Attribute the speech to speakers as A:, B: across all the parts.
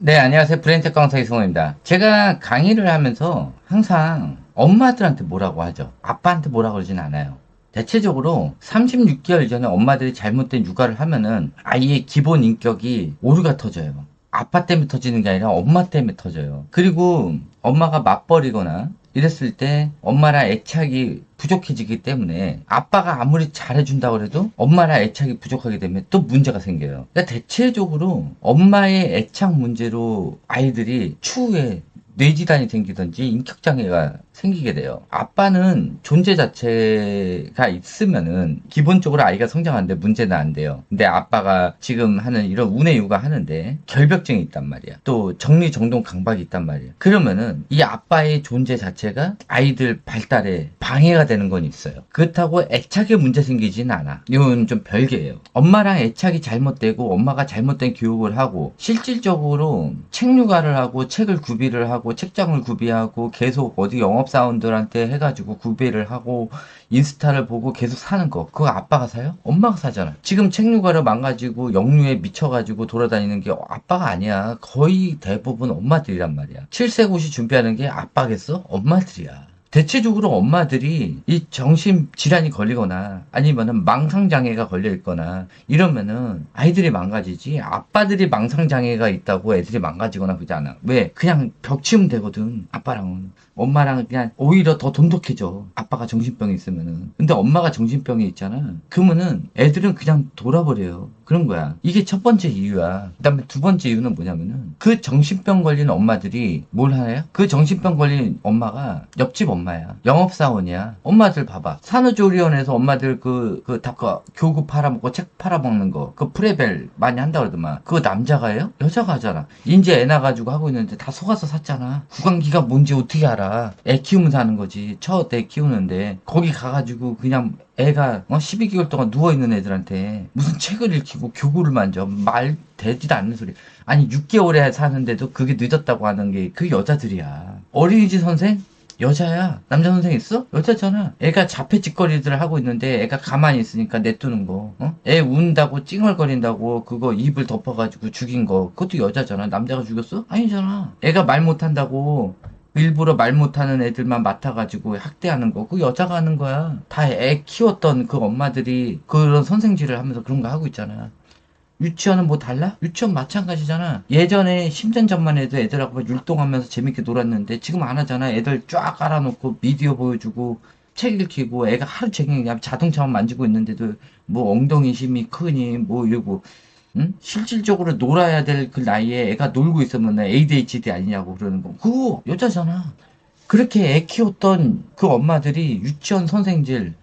A: 네, 안녕하세요. 브레인테크 강사 이승호입니다. 제가 강의를 하면서 항상 엄마들한테 뭐라고 하죠. 아빠한테 뭐라고 그러진 않아요. 대체적으로 36개월 전에 엄마들이 잘못된 육아를 하면은 아이의 기본 인격이 오류가 터져요. 아빠 때문에 터지는 게 아니라 엄마 때문에 터져요. 그리고 엄마가 맞벌이거나 이랬을 때 엄마랑 애착이 부족해지기 때문에 아빠가 아무리 잘해준다고 해도 엄마랑 애착이 부족하게 되면 또 문제가 생겨요. 그러니까 대체적으로 엄마의 애착 문제로 아이들이 추후에 뇌질환이 생기든지 인격장애가 생기게 돼요. 아빠는 존재 자체가 있으면은 기본적으로 아이가 성장하는데 문제는 안 돼요. 근데 아빠가 지금 하는 이런 운의 육아 하는데 결벽증이 있단 말이야. 또 정리정돈 강박이 있단 말이야. 그러면은 이 아빠의 존재 자체가 아이들 발달에 방해가 되는 건 있어요. 그렇다고 애착에 문제 생기진 않아. 이건 좀 별개예요. 엄마랑 애착이 잘못되고 엄마가 잘못된 교육을 하고 실질적으로 책 육아를 하고 책을 구비를 하고 책장을 구비하고 계속 어디 영업사원들한테 해가지고 구비를 하고 인스타를 보고 계속 사는 거 그거 아빠가 사요? 엄마가 사잖아. 지금 책 육아를 망가지고 역류에 미쳐가지고 돌아다니는 게 아빠가 아니야. 거의 대부분 엄마들이란 말이야. 7세 고시 준비하는 게 아빠겠어? 엄마들이야. 대체적으로 엄마들이 이 정신질환이 걸리거나 아니면은 망상장애가 걸려 있거나 이러면은 아이들이 망가지지 아빠들이 망상장애가 있다고 애들이 망가지거나 그러지 않아. 왜? 그냥 벽 치우면 되거든. 아빠랑은. 엄마랑은 그냥 오히려 더 돈독해져. 아빠가 정신병이 있으면은. 근데 엄마가 정신병이 있잖아. 그러면은 애들은 그냥 돌아버려요. 그런 거야. 이게 첫 번째 이유야. 그 다음에 두 번째 이유는 뭐냐면은 그 정신병 걸린 엄마들이 뭘 하나요? 그 정신병 걸린 엄마가 옆집 엄마야. 영업사원이야. 엄마들 봐봐. 산후조리원에서 엄마들 교구 팔아먹고 책 팔아먹는 거. 그 프레벨 많이 한다 그러더만. 그거 남자가 해요? 여자가 하잖아. 이제 애 낳아가지고 하고 있는데 다 속아서 샀잖아. 구강기가 뭔지 어떻게 알아? 애 키우면 사는 거지. 첫 애 키우는데. 거기 가가지고 그냥 애가 12개월 동안 누워있는 애들한테 무슨 책을 읽히고 교구를 만져. 말 되지도 않는 소리. 아니 6개월에 사는데도 그게 늦었다고 하는 게 그 여자들이야. 어린이집 선생? 여자야. 남자 선생 있어? 여자잖아. 애가 자폐짓거리들을 하고 있는데 애가 가만히 있으니까 내두는 거. 애 운다고 찡얼거린다고 그거 입을 덮어가지고 죽인 거. 그것도 여자잖아. 남자가 죽였어? 아니잖아. 애가 말 못한다고 일부러 말 못하는 애들만 맡아가지고 학대하는 거. 그 여자가 하는 거야. 다 애 키웠던 그 엄마들이 그런 선생질을 하면서 그런 거 하고 있잖아. 유치원은 뭐 달라? 유치원 마찬가지잖아. 예전에 10년 전만 해도 애들하고 율동하면서 재밌게 놀았는데 지금 안 하잖아. 애들 쫙 깔아놓고 미디어 보여주고 책 읽히고 애가 하루 종일 그냥 자동차만 만지고 있는데도 뭐 엉덩이 힘이 크니 뭐 이러고 응? 실질적으로 놀아야 될 그 나이에 애가 놀고 있으면 ADHD 아니냐고 그러는 거. 그거 여자잖아. 그렇게 애 키웠던 그 엄마들이 유치원 선생질,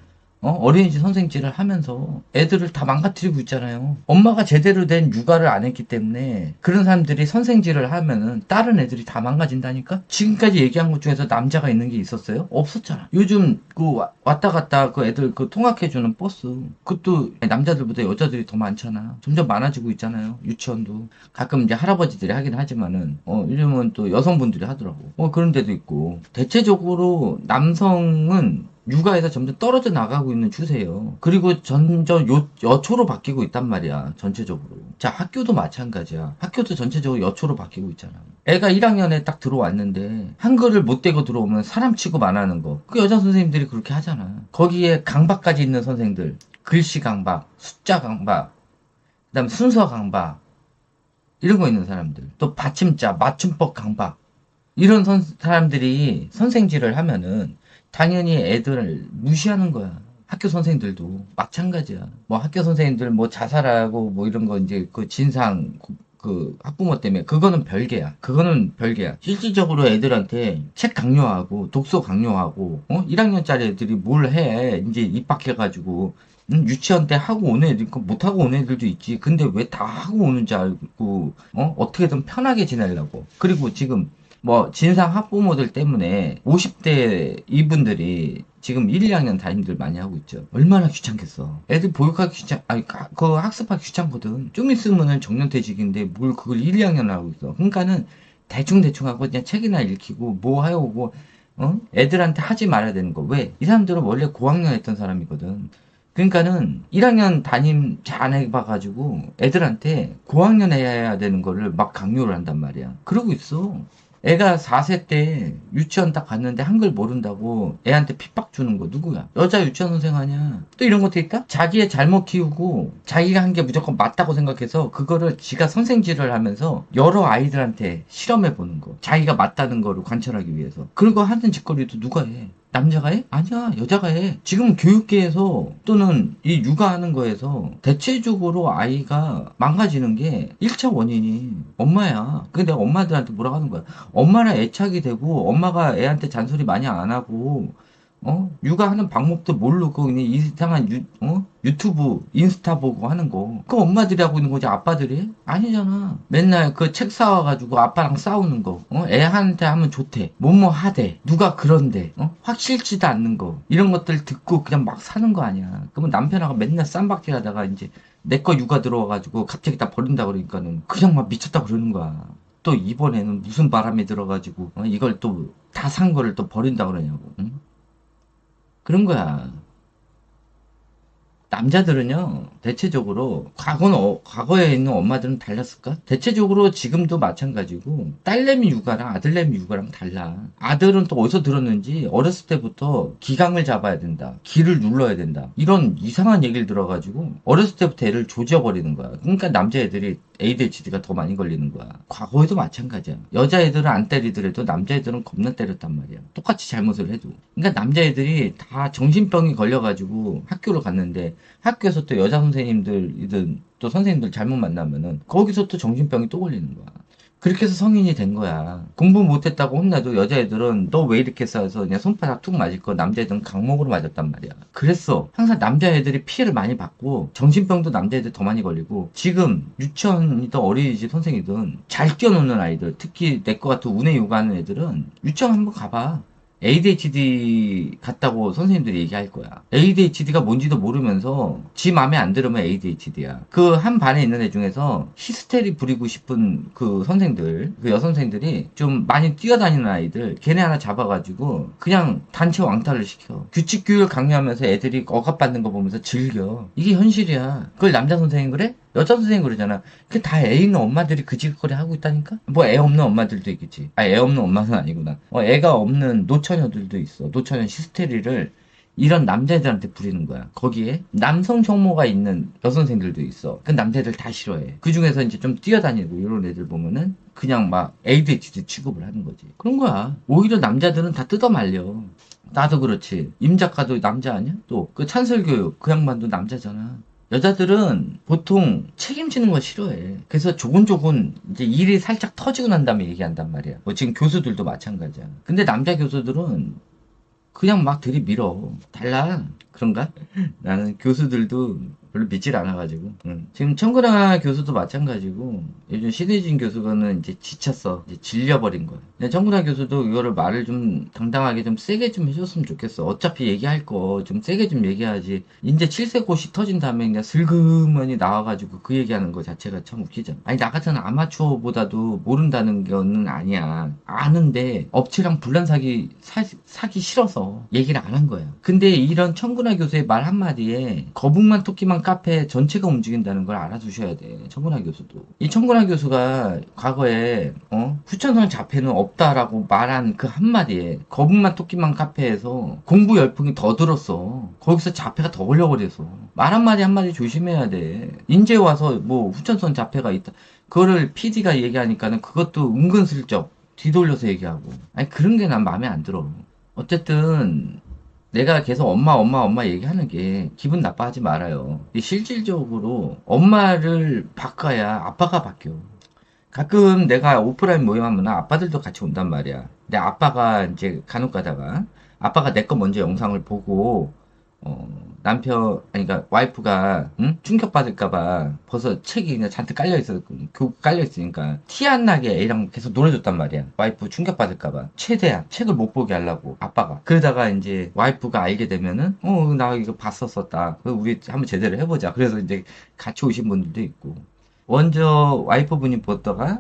A: 어린이집 선생질을 하면서 애들을 다 망가뜨리고 있잖아요. 엄마가 제대로 된 육아를 안 했기 때문에 그런 사람들이 선생질을 하면은 다른 애들이 다 망가진다니까? 지금까지 얘기한 것 중에서 남자가 있는 게 있었어요? 없었잖아. 요즘 그 왔다 갔다 그 애들 그 통학해주는 버스. 그것도 남자들보다 여자들이 더 많잖아. 점점 많아지고 있잖아요. 유치원도. 가끔 이제 할아버지들이 하긴 하지만은, 요즘은 또 여성분들이 하더라고. 그런 데도 있고. 대체적으로 남성은 육아에서 점점 떨어져 나가고 있는 추세예요. 그리고 점점 여초로 바뀌고 있단 말이야. 전체적으로. 자, 학교도 마찬가지야. 학교도 전체적으로 여초로 바뀌고 있잖아. 애가 1학년에 딱 들어왔는데 한글을 못 대고 들어오면 사람 취급 안 하는 거. 그 여자 선생님들이 그렇게 하잖아. 거기에 강박까지 있는 선생들. 글씨 강박, 숫자 강박, 그다음 순서 강박 이런 거 있는 사람들. 또 받침자, 맞춤법 강박. 이런 사람들이 선생질을 하면은 당연히 애들을 무시하는 거야. 학교 선생들도 마찬가지야. 뭐 학교 선생님들 뭐 자살하고 뭐 이런 거 이제 그 진상 그 학부모 때문에 그거는 별개야. 그거는 별개야. 실질적으로 애들한테 책 강요하고 독서 강요하고 1학년짜리 애들이 뭘 해. 이제 입학해가지고 유치원 때 하고 오는 애들 있고 못 하고 오는 애들도 있지. 근데 왜 다 하고 오는지 알고 어떻게든 편하게 지내려고. 그리고 지금 뭐 진상 학부모들 때문에 50대 이분들이 지금 1, 2학년 담임들 많이 하고 있죠. 얼마나 귀찮겠어. 애들 보육하기 아니 그 학습하기 귀찮거든. 좀 있으면은 정년퇴직인데 뭘 그걸 1, 2학년 하고 있어. 그러니까는 대충대충 하고 그냥 책이나 읽히고 뭐 해오고 애들한테 하지 말아야 되는 거. 왜? 이 사람들은 원래 고학년 했던 사람이거든. 그러니까는 1학년 담임 잘 안 해봐가지고 애들한테 고학년 해야 되는 거를 막 강요를 한단 말이야. 그러고 있어. 애가 4세 때 유치원 딱 갔는데 한글 모른다고 애한테 핍박 주는 거 누구야? 여자 유치원 선생 아니야. 또 이런 것도 있다? 자기의 잘못 키우고 자기가 한 게 무조건 맞다고 생각해서 그거를 지가 선생질을 하면서 여러 아이들한테 실험해 보는 거. 자기가 맞다는 거를 관철하기 위해서. 그런 거 하는 짓거리도 누가 해? 남자가 해? 아니야, 여자가 해. 지금 교육계에서 또는 이 육아하는 거에서 대체적으로 아이가 망가지는 게 1차 원인이 엄마야. 그게 내가 엄마들한테 뭐라고 하는 거야. 엄마랑 애착이 되고 엄마가 애한테 잔소리 많이 안 하고 육아하는 방법도 모르고 그냥 이상한 유튜브 인스타 보고 하는 거 그거 엄마들이 하고 있는 거지 아빠들이? 아니잖아. 맨날 그 책 사와가지고 아빠랑 싸우는 거 애한테 하면 좋대 뭐뭐 하대 누가 그런데 확 싫지도 않는 거 이런 것들 듣고 그냥 막 사는 거 아니야. 그러면 남편하고 맨날 쌈박질 하다가 이제 내 거 육아 들어와가지고 갑자기 다 버린다 그러니까는 그냥 막 미쳤다 그러는 거야. 또 이번에는 무슨 바람이 들어가지고 이걸 또 다 산 거를 또 버린다 그러냐고. 응? 그런 거야. 남자들은요, 대체적으로, 과거에 있는 엄마들은 달랐을까? 대체적으로 지금도 마찬가지고, 딸내미 육아랑 아들내미 육아랑 달라. 아들은 또 어디서 들었는지, 어렸을 때부터 기강을 잡아야 된다. 기를 눌러야 된다. 이런 이상한 얘기를 들어가지고, 어렸을 때부터 애를 조져버리는 거야. 그러니까 남자애들이 ADHD가 더 많이 걸리는 거야. 과거에도 마찬가지야. 여자애들은 안 때리더라도 남자애들은 겁나 때렸단 말이야. 똑같이 잘못을 해도. 그러니까 남자애들이 다 정신병이 걸려가지고 학교를 갔는데 학교에서 또 여자 선생님들이든 또 선생님들 잘못 만나면은 거기서 또 정신병이 또 걸리는 거야. 그렇게 해서 성인이 된 거야. 공부 못했다고 혼나도 여자애들은 너 왜 이렇게 싸서 그냥 손바닥 툭 맞을 거 남자애들은 강목으로 맞았단 말이야. 그랬어. 항상 남자애들이 피해를 많이 받고 정신병도 남자애들 더 많이 걸리고 지금 유치원이든 어린이집 선생이든 잘 뛰어노는 아이들 특히 내 거 같은 운에 요구하는 애들은 유치원 한번 가봐. ADHD 같다고 선생님들이 얘기할 거야. ADHD가 뭔지도 모르면서 지 맘에 안 들으면 ADHD야. 그 한 반에 있는 애 중에서 히스테리 부리고 싶은 그 선생들, 그 여선생들이 좀 많이 뛰어다니는 아이들, 걔네 하나 잡아가지고 그냥 단체 왕따를 시켜. 규칙 교육을 강요하면서 애들이 억압받는 거 보면서 즐겨. 이게 현실이야. 그걸 남자 선생님 그래? 여자 선생님 그러잖아. 그 다 애 있는 엄마들이 그 짓거리 하고 있다니까? 뭐 애 없는 엄마들도 있겠지. 아, 애 없는 엄마는 아니구나. 애가 없는 노처녀들도 있어. 노처녀 히스테리를 이런 남자애들한테 부리는 거야. 거기에 남성 혐오가 있는 여선생들도 있어. 그 남자애들 다 싫어해. 그 중에서 이제 좀 뛰어다니고 이런 애들 보면은 그냥 막 ADHD 취급을 하는 거지. 그런 거야. 오히려 남자들은 다 뜯어 말려. 나도 그렇지. 임 작가도 남자 아니야? 또 그 찬설교육 그 양반도 남자잖아. 여자들은 보통 책임지는 거 싫어해. 그래서 조곤조곤 이제 일이 살짝 터지고 난 다음에 얘기한단 말이야. 뭐 지금 교수들도 마찬가지야. 근데 남자 교수들은 그냥 막 들이밀어. 달라. 그런가? 나는 교수들도 별로 믿질 않아가지고. 응. 지금 청구나 교수도 마찬가지고, 요즘 신혜진 교수는 이제 지쳤어. 이제 질려버린 거야. 근데 청구나 교수도 이거를 말을 좀 당당하게 좀 세게 좀 해줬으면 좋겠어. 어차피 얘기할 거 좀 세게 좀 얘기하지. 이제 7세 고시 터진 다음에 그냥 슬그머니 나와가지고 그 얘기하는 거 자체가 참 웃기잖아. 아니, 나 같은 아마추어보다도 모른다는 거는 아니야. 아는데 업체랑 분란 사기 싫어서 얘기를 안 한 거야. 근데 이런 청구나 교수의 말 한마디에 거북만 토끼만 카페 전체가 움직인다는 걸 알아두셔야 돼. 청구나 교수도. 이 청구나 교수가 과거에 후천성 자폐는 없다라고 말한 그 한마디에 거북만 토끼만 카페에서 공부 열풍이 더 들었어. 거기서 자폐가 더 걸려버려서. 말 한마디 한마디 조심해야 돼. 인제 와서 뭐 후천성 자폐가 있다. 그거를 PD가 얘기하니까는 그것도 은근슬쩍 뒤돌려서 얘기하고. 아니 그런 게 난 마음에 안 들어. 어쨌든 내가 계속 엄마 얘기하는 게 기분 나빠하지 말아요. 실질적으로 엄마를 바꿔야 아빠가 바뀌어. 가끔 내가 오프라인 모임하면 아빠들도 같이 온단 말이야. 근데 아빠가 이제 간혹 가다가 아빠가 내 거 먼저 영상을 보고 남편, 아니, 그니까, 와이프가, 응? 충격받을까봐, 벌써 책이 그냥 잔뜩 깔려있어, 교육 깔려있으니까, 티 안 나게 애랑 계속 놀아줬단 말이야. 와이프 충격받을까봐. 최대한, 책을 못 보게 하려고, 아빠가. 그러다가 이제, 와이프가 알게 되면은, 나 이거 봤었었다. 우리 한번 제대로 해보자. 그래서 이제, 같이 오신 분들도 있고. 먼저, 와이프분이 보다가,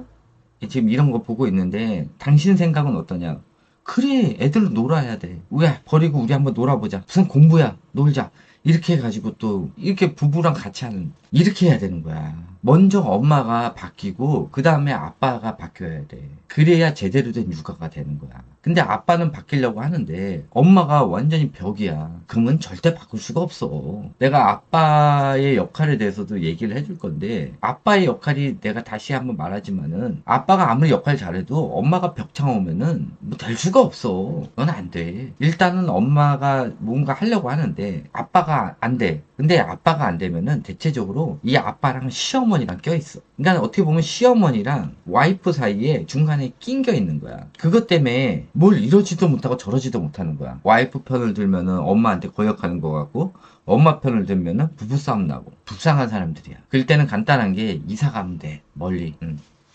A: 지금 이런 거 보고 있는데, 당신 생각은 어떠냐? 그래, 애들 놀아야 돼. 왜? 버리고 우리 한번 놀아보자. 무슨 공부야, 놀자. 이렇게 해가지고 또 이렇게 부부랑 같이 하는 이렇게 해야 되는 거야. 먼저 엄마가 바뀌고 그 다음에 아빠가 바뀌어야 돼. 그래야 제대로 된 육아가 되는 거야. 근데 아빠는 바뀌려고 하는데 엄마가 완전히 벽이야. 그러면 절대 바꿀 수가 없어. 내가 아빠의 역할에 대해서도 얘기를 해줄 건데 아빠의 역할이 내가 다시 한번 말하지만은 아빠가 아무리 역할 잘해도 엄마가 벽창 오면은 뭐 될 수가 없어. 그건 안 돼. 일단은 엄마가 뭔가 하려고 하는데 아빠가 안 돼. 근데 아빠가 안 되면은 대체적으로 이 아빠랑 시어머니랑 껴있어. 그러니까 어떻게 보면 시어머니랑 와이프 사이에 중간에 낑겨 있는 거야. 그것 때문에 뭘 이러지도 못하고 저러지도 못하는 거야. 와이프 편을 들면은 엄마한테 거역하는 거 같고 엄마 편을 들면은 부부싸움 나고 불쌍한 사람들이야. 그럴 때는 간단한 게 이사 가면 돼. 멀리.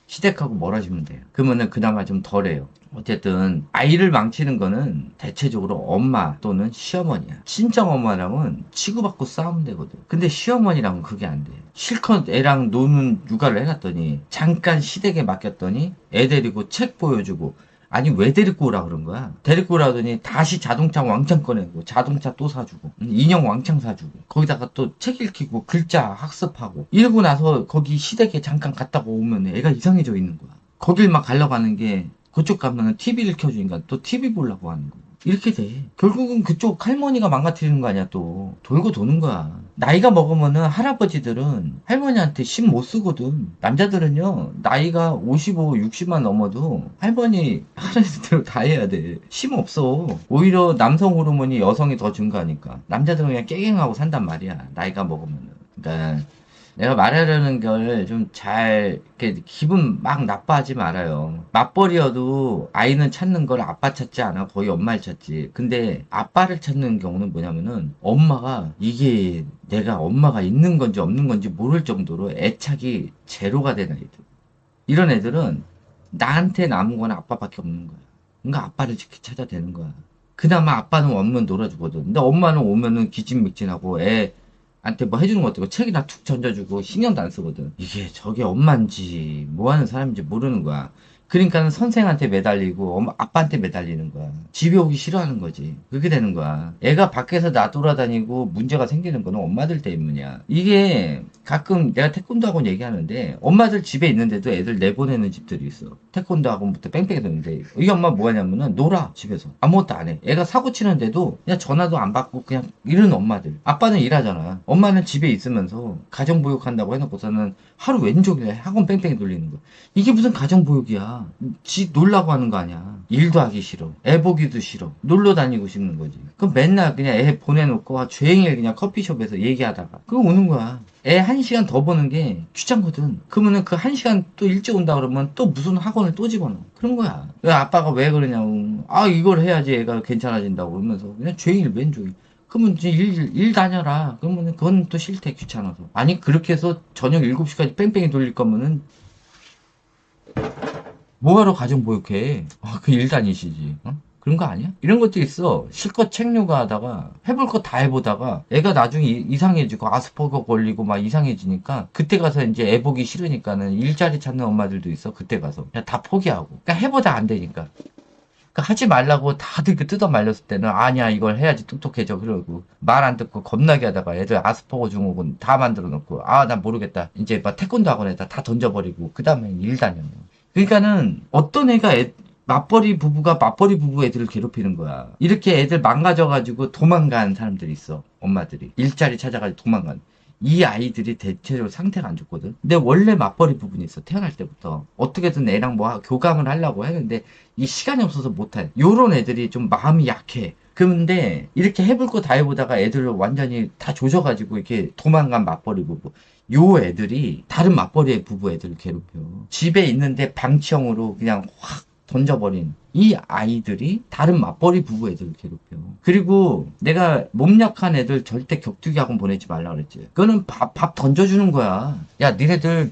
A: 시댁하고 멀어지면 돼요. 그러면은 그나마 좀 덜해요. 어쨌든 아이를 망치는 거는 대체적으로 엄마 또는 시어머니야. 친정엄마랑은 치고받고 싸우면 되거든. 근데 시어머니랑은 그게 안 돼. 실컷 애랑 노는 육아를 해놨더니 잠깐 시댁에 맡겼더니 애 데리고 책 보여주고 아니 왜 데리고 오라 그런 거야? 데리고 오라더니 다시 자동차 왕창 꺼내고 자동차 또 사주고 인형 왕창 사주고 거기다가 또 책 읽히고 글자 학습하고 이러고 나서 거기 시댁에 잠깐 갔다가 오면 애가 이상해져 있는 거야. 거길 막 가려고 하는 게 그쪽 가면은 TV를 켜주니까 또 TV 보려고 하는 거야. 이렇게 돼. 결국은 그쪽 할머니가 망가뜨리는 거 아니야 또. 돌고 도는 거야. 나이가 먹으면은 할아버지들은 할머니한테 심 못 쓰거든. 남자들은요 나이가 55, 60만 넘어도 할머니 하는 대로 다 해야 돼. 심 없어. 오히려 남성 호르몬이 여성이 더 증가하니까. 남자들은 그냥 깨갱하고 산단 말이야. 나이가 먹으면은. 그러니까 내가 말하려는 걸 좀 잘, 이렇게 기분 막 나빠하지 말아요. 맞벌이여도 아이는 찾는 걸 아빠 찾지 않아. 거의 엄마를 찾지. 근데 아빠를 찾는 경우는 뭐냐면은 엄마가 이게 내가 엄마가 있는 건지 없는 건지 모를 정도로 애착이 제로가 된 아이들. 이런 애들은 나한테 남은 건 아빠밖에 없는 거야. 그러니까 아빠를 찾아야 되는 거야. 그나마 아빠는 오면 놀아주거든. 근데 엄마는 오면은 기진맥진하고 애한테 뭐 해주는 것도 없고 책이나 툭 던져주고 신경도 안 쓰거든. 이게 저게 엄마인지 뭐 하는 사람인지 모르는 거야. 그러니까는 선생한테 매달리고 아빠한테 매달리는 거야. 집에 오기 싫어하는 거지. 그렇게 되는 거야. 애가 밖에서 나돌아다니고 문제가 생기는 거는 엄마들 때문이야. 이게 가끔 내가 태권도 학원 얘기하는데 엄마들 집에 있는데도 애들 내보내는 집들이 있어. 태권도 학원부터 뺑뺑이 도는데 이 엄마 뭐 하냐면은 놀아 집에서 아무것도 안 해. 애가 사고 치는데도 그냥 전화도 안 받고 그냥 이러는 엄마들. 아빠는 일하잖아. 엄마는 집에 있으면서 가정보육한다고 해놓고서는 하루 왼종일 학원 뺑뺑이 돌리는 거야. 이게 무슨 가정보육이야. 지 놀라고 하는 거 아니야. 일도 하기 싫어. 애 보기도 싫어. 놀러 다니고 싶는 거지. 그럼 맨날 그냥 애 보내놓고 종일 그냥 커피숍에서 얘기하다가 그거 오는 거야. 애 1시간 더 보는 게 귀찮거든. 그러면은 그 1시간 또 일찍 온다 그러면 또 무슨 학원을 또 집어넣어. 그런 거야. 왜 아빠가 왜 그러냐고. 아, 이걸 해야지 애가 괜찮아진다고 그러면서 그냥 종일 맨종일. 그러면 이제 일 다녀라. 그러면 그건 또 싫대, 귀찮아서. 아니, 그렇게 해서 저녁 7시까지 뺑뺑이 돌릴 거면은 뭐하러 가정보육해? 그 일 다니시지. 어? 그런 거 아니야? 이런 것도 있어. 실컷 책 요가하다가 해볼 거 다 해보다가 애가 나중에 이상해지고 아스퍼거 걸리고 막 이상해지니까 그때 가서 이제 애 보기 싫으니까는 일자리 찾는 엄마들도 있어. 그때 가서 그냥 다 포기하고. 그러니까 해보다 안 되니까. 그러니까 하지 말라고 다들 그 뜯어 말렸을 때는 아니야 이걸 해야지 똑똑해져 그러고 말 안 듣고 겁나게 하다가 애들 아스퍼거 증후군 다 만들어 놓고 아 난 모르겠다 이제 막 태권도 학원에다 다 던져버리고 그 다음에 일 다녀. 그러니까는 어떤 애가 맞벌이 부부가 맞벌이 부부 애들을 괴롭히는 거야. 이렇게 애들 망가져가지고 도망간 사람들이 있어. 엄마들이 일자리 찾아가지고 도망간. 이 아이들이 대체적으로 상태가 안 좋거든. 근데 원래 맞벌이 부분이 있어. 태어날 때부터 어떻게든 애랑 뭐 교감을 하려고 했는데 이 시간이 없어서 못해. 요런 애들이 좀 마음이 약해. 그런데 이렇게 해볼 거 다 해보다가 애들을 완전히 다 조져가지고 이렇게 도망간 맞벌이 부부. 요 애들이 다른 맞벌이의 부부 애들을 괴롭혀. 집에 있는데 방치형으로 그냥 확 던져버린 이 아이들이 다른 맞벌이 부부 애들을 괴롭혀. 그리고 내가 몸 약한 애들 절대 격투기 학원 보내지 말라 그랬지. 그거는 밥 던져주는 거야. 야, 니네들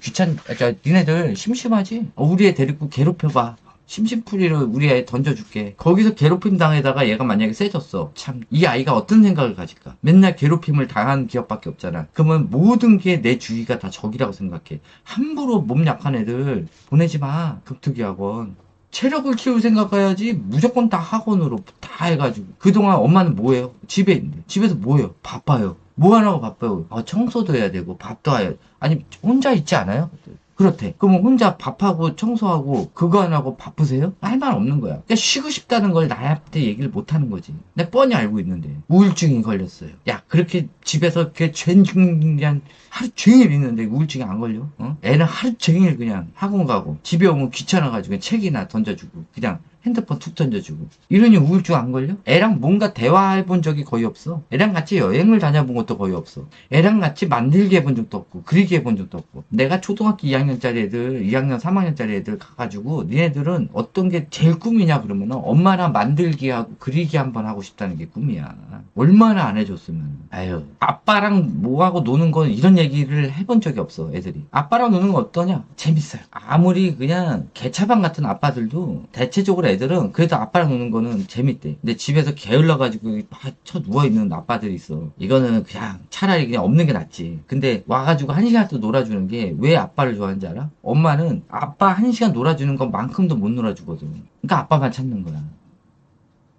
A: 니네들 심심하지? 우리 애 데리고 괴롭혀봐. 심심풀이를 우리 애 던져줄게. 거기서 괴롭힘 당해다가 얘가 만약에 세졌어. 참, 이 아이가 어떤 생각을 가질까? 맨날 괴롭힘을 당한 기억밖에 없잖아. 그러면 모든 게 내 주위가 다 적이라고 생각해. 함부로 몸 약한 애들 보내지 마. 격투기 학원. 체력을 키울 생각해야지 무조건 다 학원으로 다 해가지고. 그동안 엄마는 뭐해요? 집에 있는데. 집에서 뭐해요? 바빠요. 뭐 하라고 바빠요? 청소도 해야 되고 밥도 해야 아니 혼자 있지 않아요? 그렇대. 그러면 혼자 밥하고 청소하고 그거 안 하고 바쁘세요? 할 말 없는 거야. 그러니까 쉬고 싶다는 걸 나한테 얘기를 못 하는 거지. 내가 뻔히 알고 있는데 우울증이 걸렸어요. 야 그렇게 집에서 이렇게 죄인중한 하루 종일 있는데 우울증이 안 걸려? 애는 하루 종일 그냥 학원 가고 집에 오면 귀찮아가지고 그냥 책이나 던져주고 그냥 핸드폰 툭 던져주고 이러니 우울증 안 걸려? 애랑 뭔가 대화해본 적이 거의 없어. 애랑 같이 여행을 다녀본 것도 거의 없어. 애랑 같이 만들기 해본 적도 없고 그리기 해본 적도 없고 내가 초등학교 2학년짜리 애들 2학년 3학년짜리 애들 가가지고 니네들은 어떤 게 제일 꿈이냐 그러면 엄마랑 만들기 하고 그리기 한번 하고 싶다는 게 꿈이야. 얼마나 안 해줬으면. 아유 아빠랑 뭐하고 노는 건 이런 얘기를 해본 적이 없어 애들이. 아빠랑 노는 건 어떠냐? 재밌어요. 아무리 그냥 개차반 같은 아빠들도 대체적으로 애들은 그래도 아빠랑 노는 거는 재밌대. 근데 집에서 게을러가지고 막 쳐 누워있는 아빠들이 있어. 이거는 그냥 차라리 그냥 없는 게 낫지. 근데 와가지고 1시간 또 놀아주는 게 왜 아빠를 좋아하는지 알아? 엄마는 아빠 1시간 놀아주는 것만큼도 못 놀아주거든. 그러니까 아빠만 찾는 거야.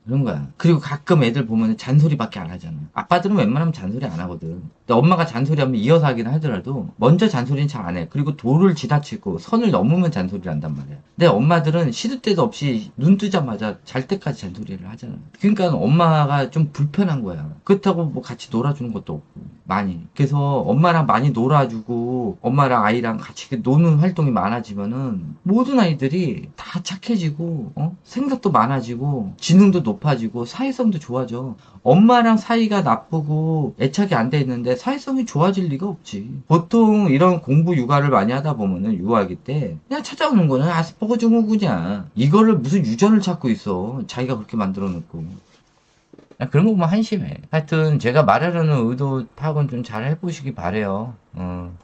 A: 그런 거야. 그리고 가끔 애들 보면 잔소리밖에 안 하잖아. 아빠들은 웬만하면 잔소리 안 하거든. 근데 엄마가 잔소리하면 이어서 하긴 하더라도 먼저 잔소리는 잘 안 해. 그리고 도를 지나치고 선을 넘으면 잔소리를 한단 말이야. 근데 엄마들은 시도 때도 없이 눈 뜨자마자 잘 때까지 잔소리를 하잖아. 그러니까 엄마가 좀 불편한 거야. 그렇다고 뭐 같이 놀아주는 것도 없고 많이. 그래서 엄마랑 많이 놀아주고 엄마랑 아이랑 같이 노는 활동이 많아지면은 모든 아이들이 다 착해지고 생각도 많아지고 지능도 높아지고 사회성도 좋아져. 엄마랑 사이가 나쁘고 애착이 안 돼 있는데 사회성이 좋아질 리가 없지. 보통 이런 공부 육아를 많이 하다 보면은 유아기 때 그냥 찾아오는 거는 아스퍼거 증후군이야. 이거를 무슨 유전을 찾고 있어. 자기가 그렇게 만들어 놓고. 그런 거 보면 한심해. 하여튼 제가 말하려는 의도 파악은 좀 잘 해보시기 바래요.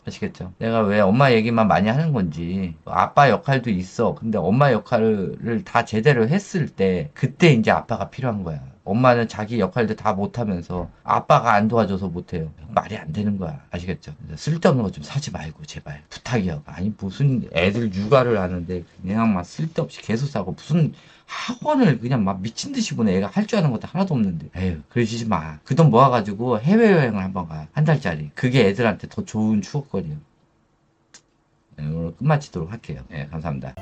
A: 아시겠죠? 내가 왜 엄마 얘기만 많이 하는 건지 아빠 역할도 있어. 근데 엄마 역할을 다 제대로 했을 때 그때 이제 아빠가 필요한 거야. 엄마는 자기 역할도 다 못하면서 아빠가 안 도와줘서 못해요. 말이 안 되는 거야. 아시겠죠? 쓸데없는 거 좀 사지 말고 제발 부탁이요. 아니 무슨 애들 육아를 하는데 그냥 막 쓸데없이 계속 사고 무슨 학원을 그냥 막 미친 듯이 보내. 애가 할 줄 아는 것도 하나도 없는데. 에휴, 그러시지 마. 그 돈 모아가지고 해외여행을 한번 가. 한 달짜리. 그게 애들한테 더 좋은 추억거리요. 네, 오늘 끝마치도록 할게요. 네, 감사합니다.